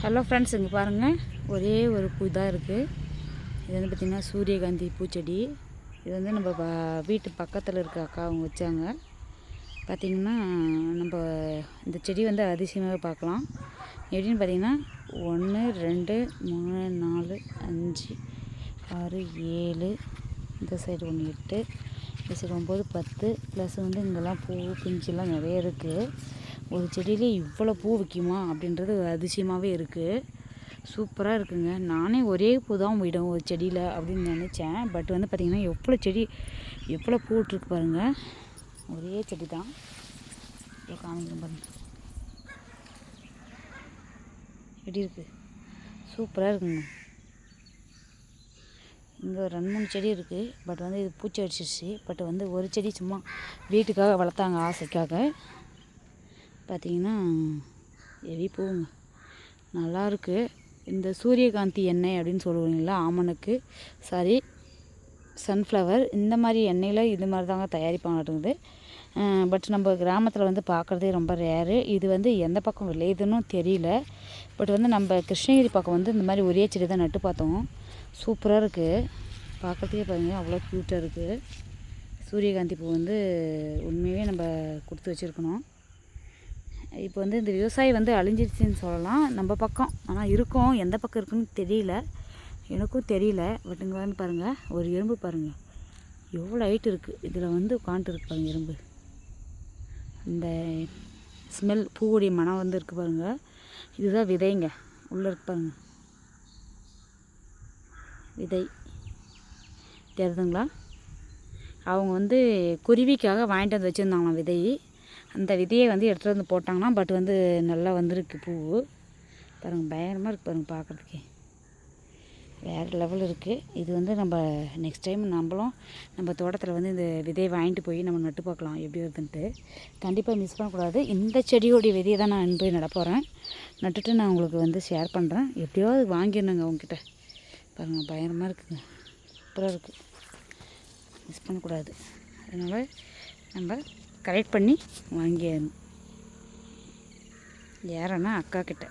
Hello friends, இங்கே பாருங்கள், ஒரே ஒரு பூ தான் இருக்குது. இது வந்து பார்த்திங்கன்னா சூரியகாந்தி பூச்செடி. இது வந்து நம்ம வீட்டு பக்கத்தில் இருக்க அக்கா அவங்க வச்சாங்க. பார்த்திங்கன்னா நம்ம இந்த செடி வந்து அதிசயமாக பார்க்கலாம். எப்படின்னு பார்த்திங்கன்னா 1 2 3 4 5 6 7, இந்த சைடு 1 8, இந்த சைடு 9 10, ப்ளஸ் வந்து இங்கெல்லாம் பூ பிஞ்சுலாம் நிறைய இருக்குது. ஒரு செடியிலே இவ்வளோ பூ விற்குமா அப்படின்றது அதிசயமாகவே இருக்குது. சூப்பராக இருக்குங்க. நானே ஒரே பூ தான் விடும் ஒரு செடியில் அப்படின்னு நினச்சேன். பட் வந்து பார்த்திங்கன்னா எவ்வளோ பூ விட்ருக்கு பாருங்கள். ஒரே செடி தான். காமிக்கிறேன் பாருங்கள், எப்படி இருக்குது, சூப்பராக இருக்குங்க. இங்கே ஒரு 2 3 செடி இருக்குது. பட் வந்து இது பூச்சி அடிச்சிருச்சு. பட் வந்து ஒரு செடி சும்மா வீட்டுக்காக வளர்த்தாங்க, ஆசைக்காக. பார்த்திங்கன்னா எரி பூங்க, நல்லாயிருக்கு. இந்த சூரியகாந்தி எண்ணெய் அப்படின்னு சொல்லுவீங்களா, ஆமணக்கு சன்ஃப்ளவர், இந்த மாதிரி எண்ணெயில் இது மாதிரி தாங்க தயாரிப்பாங்கட்டுங்குது. பட் நம்ம கிராமத்தில் வந்து பார்க்குறதே ரொம்ப ரேரு. இது வந்து எந்த பக்கம் விளையுதுன்னு தெரியல. பட் வந்து நம்ம கிருஷ்ணகிரி பக்கம் வந்து இந்த மாதிரி ஒரே செடி தான் நட்டு பார்த்தோம். சூப்பராக இருக்குது. பார்க்குறதுக்கே பாருங்கள், அவ்வளோ க்யூட்டாக இருக்குது. சூரியகாந்தி பூ வந்து உண்மையாகவே நம்ம கொடுத்து வச்சுருக்கணும். இப்போ வந்து இந்த விவசாயி வந்து அழிஞ்சிருச்சுன்னு சொல்லலாம் நம்ம பக்கம். ஆனால் இருக்கும், எந்த பக்கம் இருக்குன்னு தெரியல, எனக்கும் தெரியல. பட் இங்கே வந்து பாருங்கள், ஒரு எறும்பு பாருங்கள் எவ்வளோ ஹைட் இருக்குது. இதில் வந்து உட்காந்துருக்கு பாருங்கள் எறும்பு. இந்த ஸ்மெல், பூவுடைய மனம் வந்து இருக்குது பாருங்கள். இதுதான் விதைங்க, உள்ளே இருக்கு பாருங்கள் விதை, தெரியுதுங்களா? அவங்க வந்து குருவிக்காக வாங்கிட்டு வந்து வச்சுருந்தாங்களாம் விதை. அந்த விதையை வந்து எடுத்துகிட்டு வந்து போட்டாங்கன்னா பட் வந்து நல்லா வந்திருக்கு பூ. பாருங்கள், பயங்கரமாக இருக்குது பாருங்கள், பார்க்குறதுக்கே வேறு லெவல் இருக்குது. இது வந்து நம்ம நெக்ஸ்ட் டைம் நம்ம தோட்டத்தில் வந்து இந்த விதையை வாங்கிட்டு போய் நம்ம நட்டு பார்க்கலாம் எப்படி வருதுன்ட்டு. கண்டிப்பாக மிஸ் பண்ணக்கூடாது. இந்த செடியோடைய விதையை தான் நான் போய் நட போகிறேன். நட்டுட்டு நான் உங்களுக்கு வந்து ஷேர் பண்ணுறேன். எப்படியாவது வாங்கிடணுங்க அவங்கக்கிட்ட. பாருங்கள், பயங்கரமாக இருக்குங்க, சூப்பராக இருக்குது, மிஸ் பண்ணக்கூடாது. அதனால் நம்ம கலெக்ட் பண்ணி வாங்கிடணும். யாரன்னா அக்கா கிட்ட.